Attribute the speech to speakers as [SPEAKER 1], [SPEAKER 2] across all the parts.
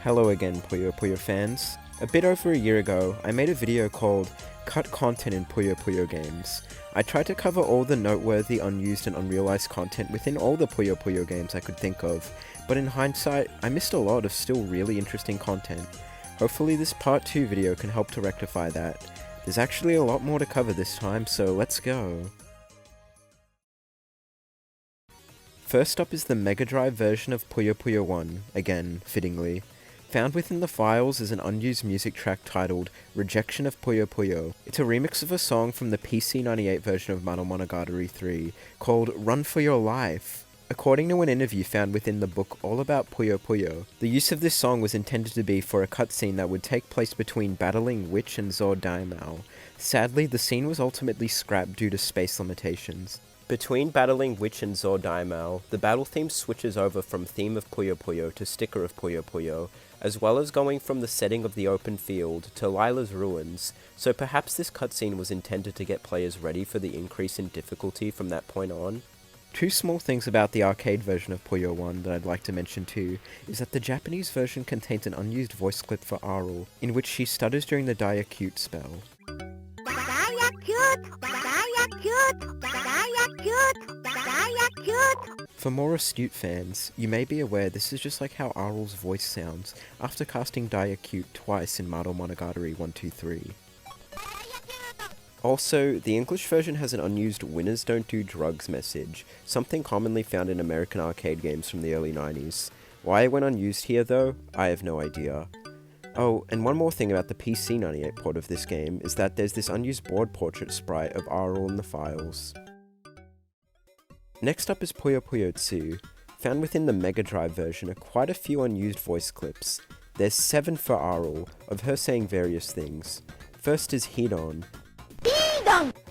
[SPEAKER 1] Hello again, Puyo Puyo fans. A bit over a year ago, I made a video called Cut Content in Puyo Puyo Games. I tried to cover all the noteworthy, unused and unrealized content within all the Puyo Puyo games I could think of, but in hindsight, I missed a lot of still really interesting content. Hopefully this part 2 video can help to rectify that. There's actually a lot more to cover this time, so let's go. First up is the Mega Drive version of Puyo Puyo 1, again, fittingly. Found within the files is an unused music track titled Rejection of Puyo Puyo. It's a remix of a song from the PC98 version of Madou Monogatari 3 called Run For Your Life. According to an interview found within the book All About Puyo Puyo, the use of this song was intended to be for a cutscene that would take place between battling Witch and Zor Daimao. Sadly, the scene was ultimately scrapped due to space limitations. Between battling Witch and Zor Daimao, the battle theme switches over from Theme of Puyo Puyo to Sticker of Puyo Puyo, as well as going from the setting of the open field to Lila's ruins, so perhaps this cutscene was intended to get players ready for the increase in difficulty from that point on. Two small things about the arcade version of Puyo 1 that I'd like to mention too, is that the Japanese version contains an unused voice clip for Arle, in which she stutters during the dialouge spell. For more astute fans, you may be aware this is just like how Arle's voice sounds after casting dialouge twice in Madou Monogatari 123. Also, the English version has an unused winners don't do drugs message, something commonly found in American arcade games from the early 90s. Why it went unused here though, I have no idea. Oh, and one more thing about the PC98 port of this game is that there's this unused board portrait sprite of Arle in the files. Next up is Puyo Puyo Tsu. Found within the Mega Drive version are quite a few unused voice clips. There's 7 for Arle, of her saying various things. First is Hidon,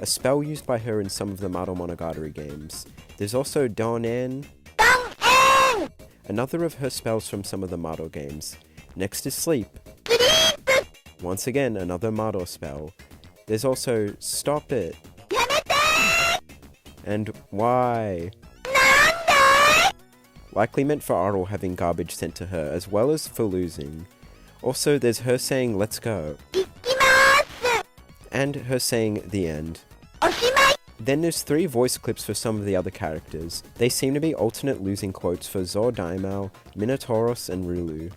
[SPEAKER 1] a spell used by her in some of the Madou Monogatari games. There's also Donen, another of her spells from some of the Madou games. Next is Sleep, once again another Madou spell. There's also Stop It, and Why, likely meant for Arle having garbage sent to her as well as for losing. Also there's her saying Let's Go, and her saying The End. Then there's 3 voice clips for some of the other characters. They seem to be alternate losing quotes for Zor Daimao, Minotauros and Rulue.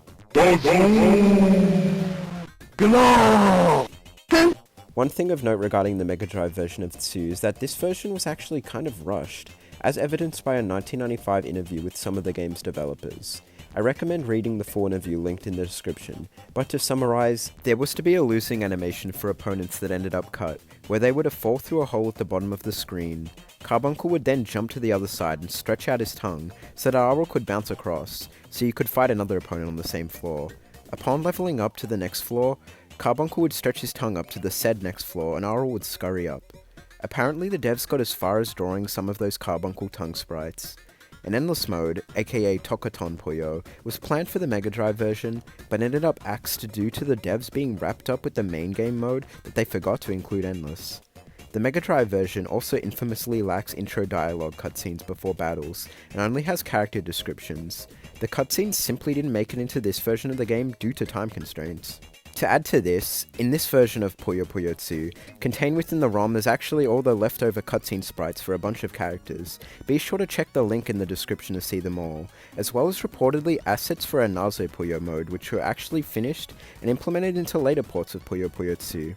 [SPEAKER 1] One thing of note regarding the Mega Drive version of Tsu is that this version was actually kind of rushed, as evidenced by a 1995 interview with some of the game's developers. I recommend reading the full interview linked in the description, but to summarize, there was to be a losing animation for opponents that ended up cut, where they were to fall through a hole at the bottom of the screen. Carbuncle would then jump to the other side and stretch out his tongue, so that Arle could bounce across, so you could fight another opponent on the same floor. Upon leveling up to the next floor, Carbuncle would stretch his tongue up to the said next floor and Arle would scurry up. Apparently the devs got as far as drawing some of those Carbuncle tongue sprites. An endless mode, aka Tokaton Puyo, was planned for the Mega Drive version, but ended up axed due to the devs being wrapped up with the main game mode that they forgot to include endless. The Mega Drive version also infamously lacks intro dialogue cutscenes before battles, and only has character descriptions. The cutscenes simply didn't make it into this version of the game due to time constraints. To add to this, in this version of Puyo Puyo Tsu, contained within the ROM is actually all the leftover cutscene sprites for a bunch of characters. Be sure to check the link in the description to see them all, as well as reportedly assets for a Nazo Puyo mode which were actually finished and implemented into later ports of Puyo Puyo Tsu.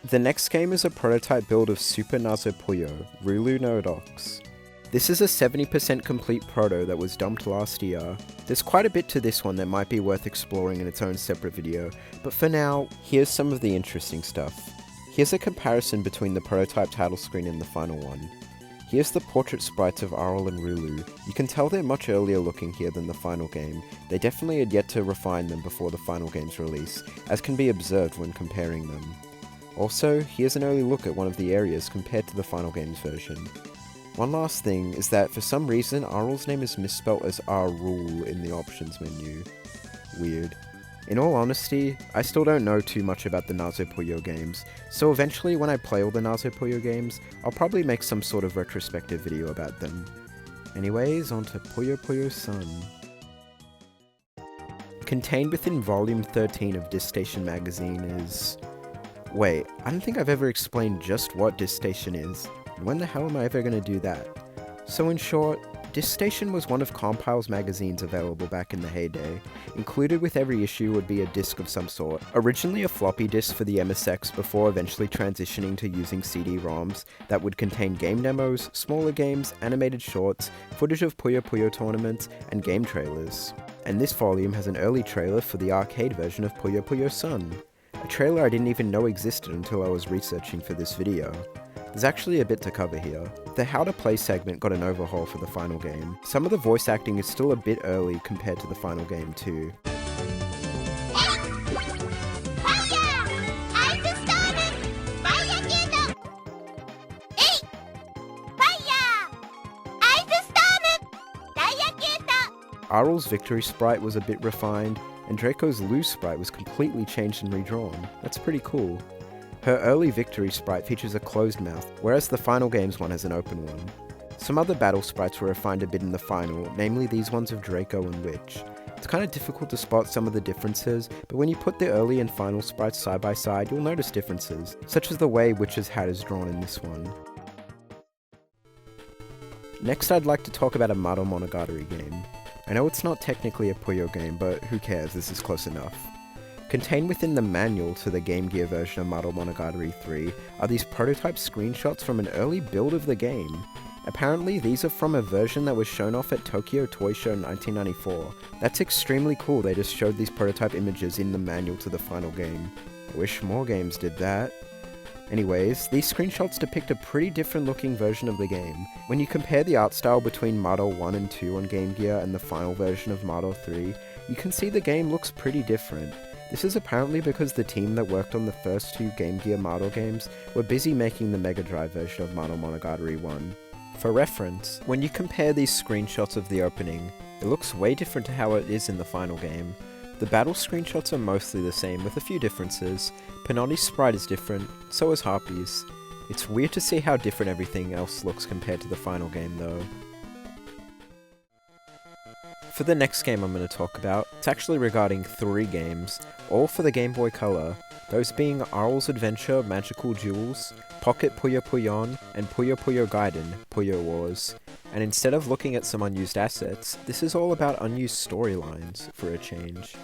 [SPEAKER 1] The next game is a prototype build of Super Nazo Puyo, Rulue no Docs. This is a 70% complete proto that was dumped last year. There's quite a bit to this one that might be worth exploring in its own separate video, but for now, here's some of the interesting stuff. Here's a comparison between the prototype title screen and the final one. Here's the portrait sprites of Arle and Rulue. You can tell they're much earlier looking here than the final game. They definitely had yet to refine them before the final game's release, as can be observed when comparing them. Also, here's an early look at one of the areas compared to the final game's version. One last thing is that for some reason Arle's name is misspelt as Rule in the options menu. Weird. In all honesty, I still don't know too much about the Nazo Puyo games, so eventually when I play all the Nazo Puyo games, I'll probably make some sort of retrospective video about them. Anyways, on to Puyo Puyo SUN. Contained within volume 13 of DiskStation magazine is... Wait, I don't think I've ever explained just what DiskStation is. When the hell am I ever going to do that? So in short, DiskStation was one of Compile's magazines available back in the heyday. Included with every issue would be a disc of some sort. Originally a floppy disk for the MSX before eventually transitioning to using CD-ROMs that would contain game demos, smaller games, animated shorts, footage of Puyo Puyo tournaments, and game trailers. And this volume has an early trailer for the arcade version of Puyo Puyo SUN. A trailer I didn't even know existed until I was researching for this video. There's actually a bit to cover here. The How to Play segment got an overhaul for the final game. Some of the voice acting is still a bit early compared to the final game too. Arle's victory sprite was a bit refined, and Draco's lose sprite was completely changed and redrawn. That's pretty cool. Her early victory sprite features a closed mouth, whereas the final game's one has an open one. Some other battle sprites were refined a bit in the final, namely these ones of Draco and Witch. It's kind of difficult to spot some of the differences, but when you put the early and final sprites side by side, you'll notice differences, such as the way Witch's hat is drawn in this one. Next I'd like to talk about a Madou Monogatari game. I know it's not technically a Puyo game, but who cares, this is close enough. Contained within the manual to the Game Gear version of Madou Monogatari 3 are these prototype screenshots from an early build of the game. Apparently these are from a version that was shown off at Tokyo Toy Show 1994. That's extremely cool, they just showed these prototype images in the manual to the final game. I wish more games did that. Anyways, these screenshots depict a pretty different looking version of the game. When you compare the art style between Madou 1 and 2 on Game Gear and the final version of Madou 3, you can see the game looks pretty different. This is apparently because the team that worked on the first two Game Gear Madou games were busy making the Mega Drive version of Madou Monogatari 1. For reference, when you compare these screenshots of the opening, it looks way different to how it is in the final game. The battle screenshots are mostly the same with a few differences. Panotti's sprite is different, so is Harpy's. It's weird to see how different everything else looks compared to the final game though. For the next game I'm going to talk about, it's actually regarding 3 games, all for the Game Boy Color, those being Arle's Adventure Magical Jewels, Pocket Puyo Puyon, and Puyo Puyo Gaiden, Puyo Wars. And instead of looking at some unused assets, this is all about unused storylines, for a change.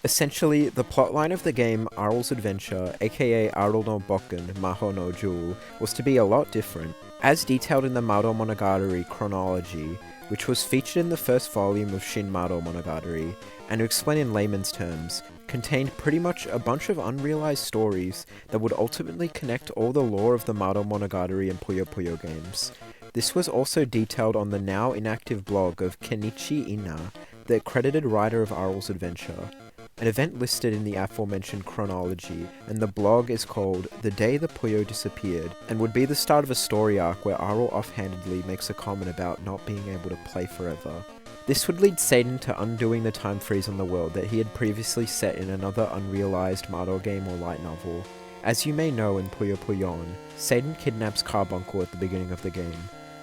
[SPEAKER 1] Essentially, the plotline of the game Arle's Adventure, aka Arle no Bokken Maho no Jewel, was to be a lot different. As detailed in the Madou Monogatari chronology, which was featured in the first volume of Shin Madou Monogatari, and to explain in layman's terms, contained pretty much a bunch of unrealized stories that would ultimately connect all the lore of the Madou Monogatari and Puyo Puyo games. This was also detailed on the now inactive blog of Kenichi Ina, the credited writer of Arle's Adventure. An event listed in the aforementioned chronology, and the blog is called The Day the Puyo Disappeared, and would be the start of a story arc where Arle offhandedly makes a comment about not being able to play forever. This would lead Satan to undoing the time freeze on the world that he had previously set in another unrealized Madou game or light novel. As you may know in Puyo Puyon, Satan kidnaps Carbuncle at the beginning of the game.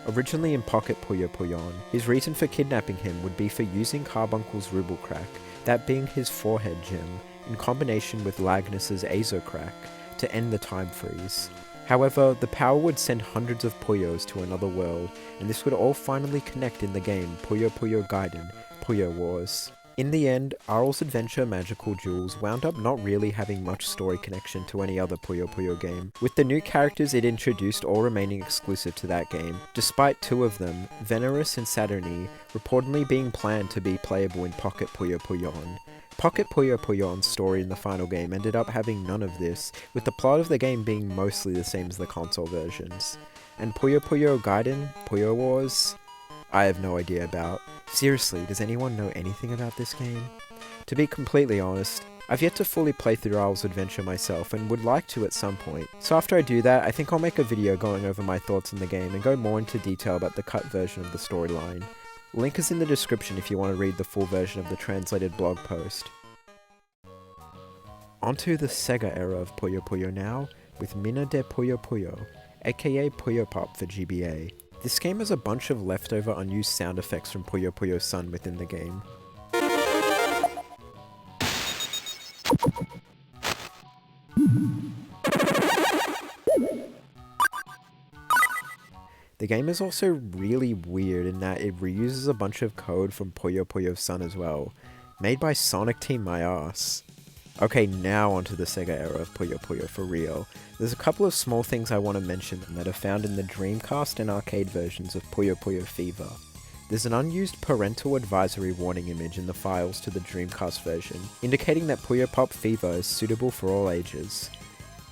[SPEAKER 1] Originally in Pocket Puyo Puyon, his reason for kidnapping him would be for using Carbuncle's Ruble Crack, that being his forehead gem, in combination with Lagnus's Azo Crack, to end the time freeze. However, the power would send hundreds of Puyos to another world, and this would all finally connect in the game Puyo Puyo Gaiden, Puyo Wars. In the end, Arle's Adventure Magical Jewels wound up not really having much story connection to any other Puyo Puyo game, with the new characters it introduced all remaining exclusive to that game, despite 2 of them, Venerus and Saturni, reportedly being planned to be playable in Pocket Puyo Puyon. Pocket Puyo Puyon's story in the final game ended up having none of this, with the plot of the game being mostly the same as the console versions. And Puyo Puyo Gaiden, Puyo Wars? I have no idea about. Seriously, does anyone know anything about this game? To be completely honest, I've yet to fully play through Arle's Adventure myself and would like to at some point, so after I do that I think I'll make a video going over my thoughts on the game and go more into detail about the cut version of the storyline. Link is in the description if you want to read the full version of the translated blog post. Onto the Sega era of Puyo Puyo now, with Mina de Puyo Puyo, aka Puyo Pop for GBA. This game has a bunch of leftover unused sound effects from Puyo Puyo SUN within the game. The game is also really weird in that it reuses a bunch of code from Puyo Puyo SUN as well, made by Sonic Team my ass. Okay, now onto the Sega era of Puyo Puyo for real. There's a couple of small things I want to mention that are found in the Dreamcast and arcade versions of Puyo Puyo Fever. There's an unused parental advisory warning image in the files to the Dreamcast version, indicating that Puyo Puyo Fever is suitable for all ages.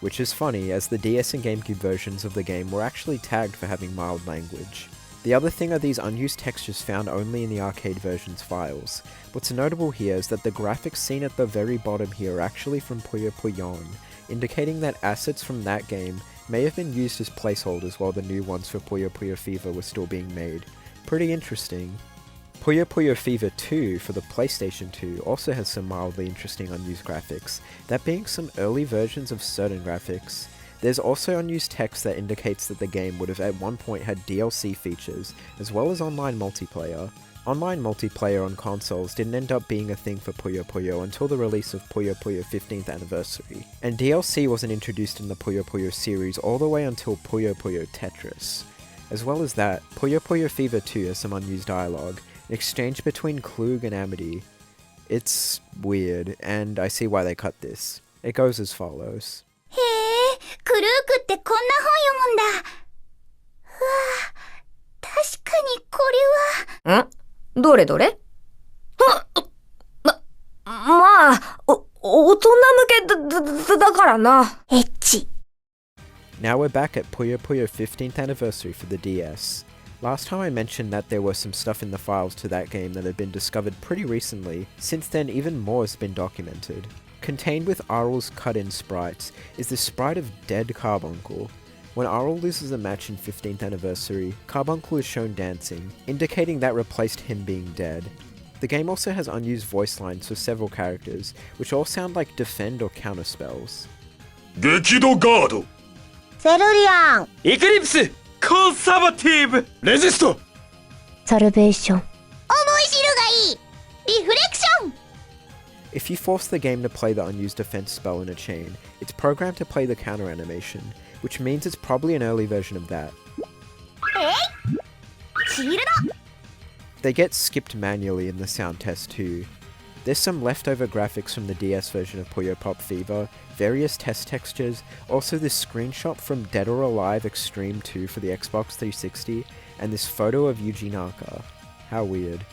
[SPEAKER 1] Which is funny, as the DS and GameCube versions of the game were actually tagged for having mild language. The other thing are these unused textures found only in the arcade version's files. What's notable here is that the graphics seen at the very bottom here are actually from Puyo Puyo, indicating that assets from that game may have been used as placeholders while the new ones for Puyo Puyo Fever were still being made. Pretty interesting. Puyo Puyo Fever 2 for the PlayStation 2 also has some mildly interesting unused graphics, that being some early versions of certain graphics. There's also unused text that indicates that the game would have at one point had DLC features, as well as online multiplayer. Online multiplayer on consoles didn't end up being a thing for Puyo Puyo until the release of Puyo Puyo 15th Anniversary, and DLC wasn't introduced in the Puyo Puyo series all the way until Puyo Puyo Tetris. As well as that, Puyo Puyo Fever 2 has some unused dialogue, an exchange between Klug and Amity. It's weird, and I see why they cut this. It goes as follows.
[SPEAKER 2] へえ、クルークってこんな本読むんだ。うわ、確かにこれは。ん？どれどれ？まあ、大人向けだからな。エッチ。
[SPEAKER 1] Now we're back at Puyo Puyo 15th Anniversary for the DS. Last time I mentioned that there was some stuff in the files to that game that had been discovered pretty recently. Since then, even more has been documented. Contained with Arle's cut-in sprites is the sprite of dead Carbuncle. When Arle loses a match in 15th Anniversary, Carbuncle is shown dancing, indicating that replaced him being dead. The game also has unused voice lines for several characters, which all sound like defend or counter spells.
[SPEAKER 3] 激怒ガード
[SPEAKER 2] セルリアン。
[SPEAKER 3] エクリプス コンサバティブレジスト
[SPEAKER 2] サルベーション。思い知るがいい。リフレクション。
[SPEAKER 1] If you force the game to play the unused defense spell in a chain, it's programmed to play the counter animation, which means it's probably an early version of that. They get skipped manually in the sound test too. There's some leftover graphics from the DS version of Puyo Puyo Fever, various test textures, also this screenshot from Dead or Alive Extreme 2 for the Xbox 360, and this photo of Yuji Naka. How weird.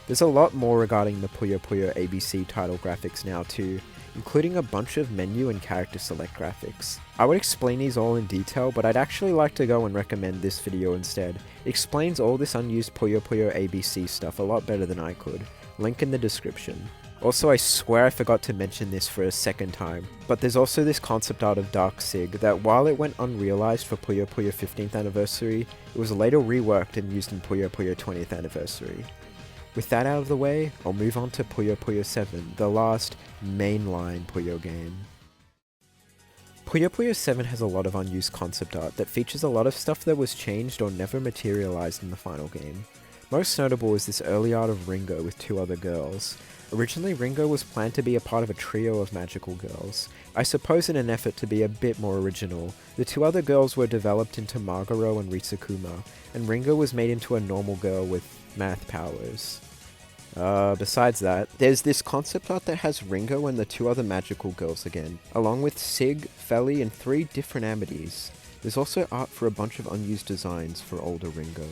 [SPEAKER 1] There's a lot more regarding the Puyo Puyo ABC title graphics now too, including a bunch of menu and character select graphics. I would explain these all in detail, but I'd actually like to go and recommend this video instead. It explains all this unused Puyo Puyo ABC stuff a lot better than I could. Link in the description. Also, I swear I forgot to mention this for a second time, but there's also this concept art of Dark Sig that while it went unrealized for Puyo Puyo 15th Anniversary, it was later reworked and used in Puyo Puyo 20th Anniversary. With that out of the way, I'll move on to Puyo Puyo 7, the last mainline Puyo game. Puyo Puyo 7 has a lot of unused concept art that features a lot of stuff that was changed or never materialized in the final game. Most notable is this early art of Ringo with two other girls. Originally, Ringo was planned to be a part of a trio of magical girls. I suppose in an effort to be a bit more original, the two other girls were developed into Maguro and Risukuma, and Ringo was made into a normal girl with math powers. Besides that, there's this concept art that has Ringo and the two other magical girls again, along with Sig, Feli, and 3 different Amities. There's also art for a bunch of unused designs for older Ringo.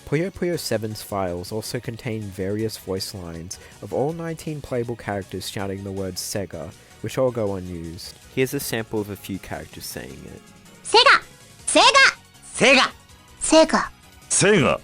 [SPEAKER 1] Puyo Puyo 7's files also contain various voice lines of all 19 playable characters shouting the word Sega, which all go unused. Here's a sample of a few characters saying it.
[SPEAKER 2] Sega! Sega!
[SPEAKER 3] Sega!
[SPEAKER 2] Sega!
[SPEAKER 3] Sega!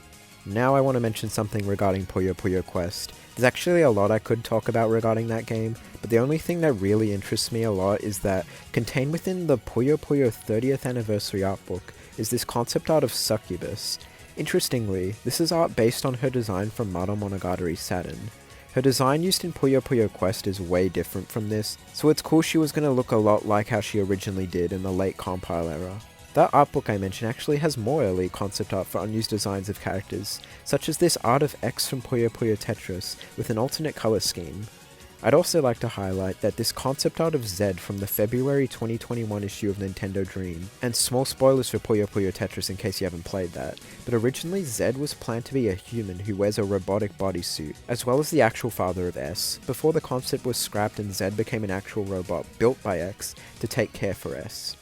[SPEAKER 1] Now I want to mention something regarding Puyo Puyo Quest. There's actually a lot I could talk about regarding that game, but the only thing that really interests me a lot is that contained within the Puyo Puyo 30th Anniversary art book is this concept art of Succubus. Interestingly, this is art based on her design from Madou Monogatari Saturn. Her design used in Puyo Puyo Quest is way different from this, so it's cool she was going to look a lot like how she originally did in the late compile era. That art book I mentioned actually has more early concept art for unused designs of characters, such as this art of X from Puyo Puyo Tetris with an alternate colour scheme. I'd also like to highlight that this concept art of Zed from the February 2021 issue of Nintendo Dream, and small spoilers for Puyo Puyo Tetris in case you haven't played that, but originally Zed was planned to be a human who wears a robotic bodysuit, as well as the actual father of S, before the concept was scrapped and Zed became an actual robot built by X to take care for S.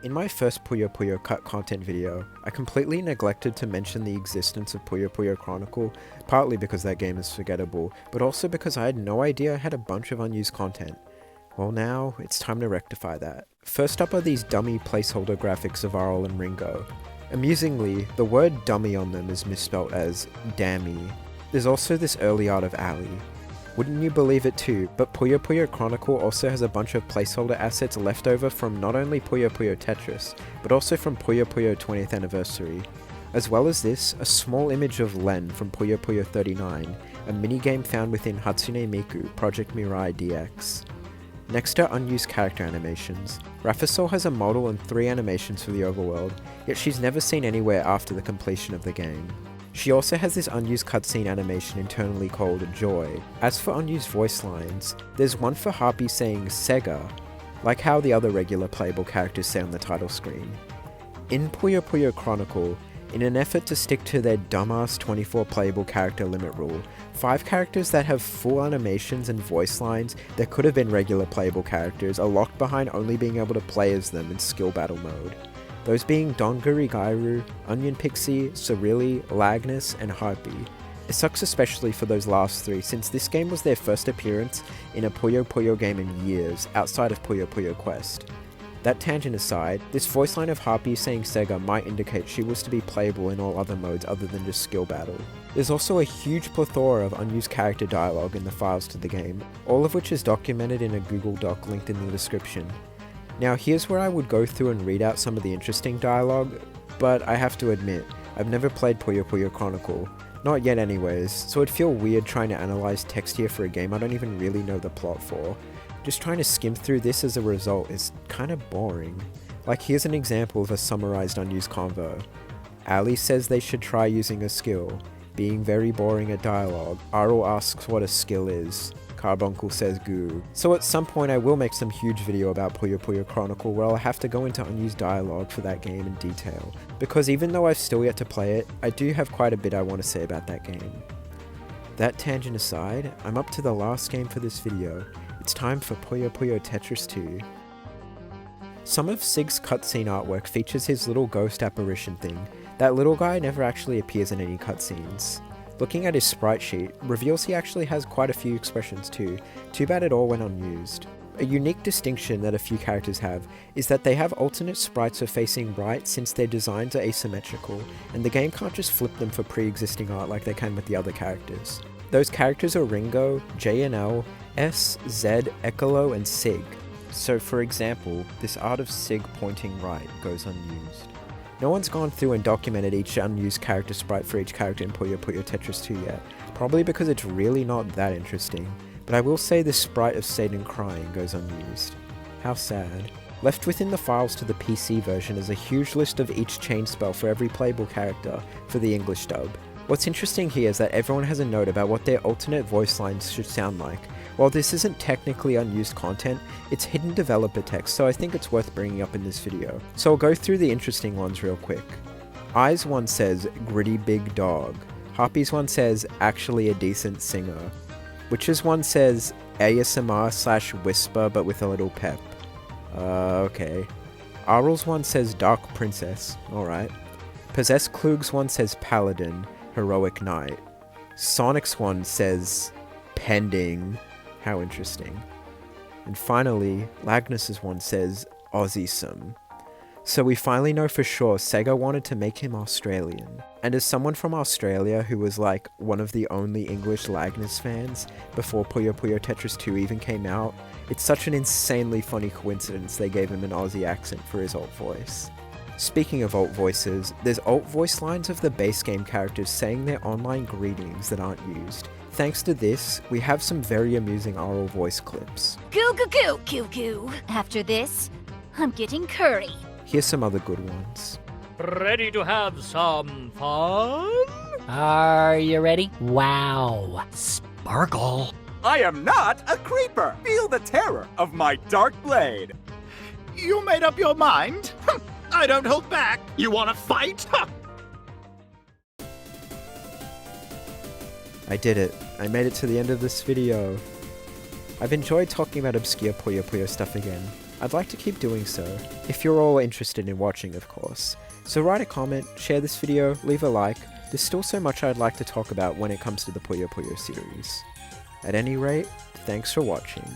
[SPEAKER 1] In my first Puyo Puyo cut content video, I completely neglected to mention the existence of Puyo Puyo Chronicle, partly because that game is forgettable, but also because I had no idea I had a bunch of unused content. Well now, it's time to rectify that. First up are these dummy placeholder graphics of Arle and Ringo. Amusingly, the word dummy on them is misspelt as dammy. There's also this early art of Ali. Wouldn't you believe it too, but Puyo Puyo Chronicle also has a bunch of placeholder assets left over from not only Puyo Puyo Tetris, but also from Puyo Puyo 20th Anniversary. As well as this, a small image of Len from Puyo Puyo 39, a minigame found within Hatsune Miku Project Mirai DX. Next are unused character animations. Rafisol has a model and 3 animations for the overworld, yet she's never seen anywhere after the completion of the game. She also has this unused cutscene animation internally called Joy. As for unused voice lines, there's one for Harpy saying Sega, like how the other regular playable characters say on the title screen. In Puyo Puyo Chronicle, in an effort to stick to their dumbass 24 playable character limit rule, 5 characters that have full animations and voice lines that could have been regular playable characters are locked behind only being able to play as them in skill battle mode. Those being Donguri Gairu, Onion Pixie, Cerealy, Lagnus, and Harpy. It sucks especially for those last 3 since this game was their first appearance in a Puyo Puyo game in years, outside of Puyo Puyo Quest. That tangent aside, this voice line of Harpy saying Sega might indicate she was to be playable in all other modes other than just skill battle. There's also a huge plethora of unused character dialogue in the files to the game, all of which is documented in a Google Doc linked in the description. Now here's where I would go through and read out some of the interesting dialogue, but I have to admit, I've never played Puyo Puyo Chronicle, not yet anyways, so it'd feel weird trying to analyze text here for a game I don't even really know the plot for. Just trying to skim through this as a result is kinda boring. Like here's an example of a summarized unused convo. Ali says they should try using a skill, being very boring at dialogue. Arle asks what a skill is. Carbuncle says goo. So at some point I will make some huge video about Puyo Puyo Chronicle where I'll have to go into unused dialogue for that game in detail, because even though I've still yet to play it, I do have quite a bit I want to say about that game. That tangent aside, I'm up to the last game for this video. It's time for Puyo Puyo Tetris 2. Some of Sig's cutscene artwork features his little ghost apparition thing. That little guy never actually appears in any cutscenes. Looking at his sprite sheet, reveals he actually has quite a few expressions too, too bad it all went unused. A unique distinction that a few characters have is that they have alternate sprites for facing right since their designs are asymmetrical, and the game can't just flip them for pre-existing art like they can with the other characters. Those characters are Ringo, JNL, S, Z, Ecolo, and Sig. So for example, this art of Sig pointing right goes unused. No one's gone through and documented each unused character sprite for each character in Puyo Puyo Tetris 2 yet, probably because it's really not that interesting, but I will say the sprite of Satan crying goes unused. How sad. Left within the files to the PC version is a huge list of each chain spell for every playable character for the English dub. What's interesting here is that everyone has a note about what their alternate voice lines should sound like. While this isn't technically unused content, it's hidden developer text, so I think it's worth bringing up in this video. So I'll go through the interesting ones real quick. Eyes one says, gritty big dog. Harpy's one says, actually a decent singer. Witch's one says, ASMR/whisper but with a little pep. Okay. Arle's one says, dark princess. Alright. Possessed Klug's one says, paladin, heroic knight. Sonic's one says, pending. How interesting. And finally, Lagnus's one says, Aussiesome. So we finally know for sure Sega wanted to make him Australian. And as someone from Australia who was like one of the only English Lagnus fans before Puyo Puyo Tetris 2 even came out, it's such an insanely funny coincidence they gave him an Aussie accent for his alt voice. Speaking of alt voices, there's alt voice lines of the base game characters saying their online greetings that aren't used. Thanks to this, we have some very amusing oral voice clips.
[SPEAKER 2] Goo goo goo goo goo. After this, I'm getting curry.
[SPEAKER 1] Here's some other good ones.
[SPEAKER 4] Ready to have some fun?
[SPEAKER 5] Are you ready? Wow. Sparkle. I am not a creeper! Feel the terror of my dark blade!
[SPEAKER 3] You made up your mind? I don't hold back. You wanna fight?
[SPEAKER 1] I did it. I made it to the end of this video. I've enjoyed talking about obscure Puyo Puyo stuff again. I'd like to keep doing so, if you're all interested in watching, of course. So write a comment, share this video, leave a like. There's still so much I'd like to talk about when it comes to the Puyo Puyo series. At any rate, thanks for watching.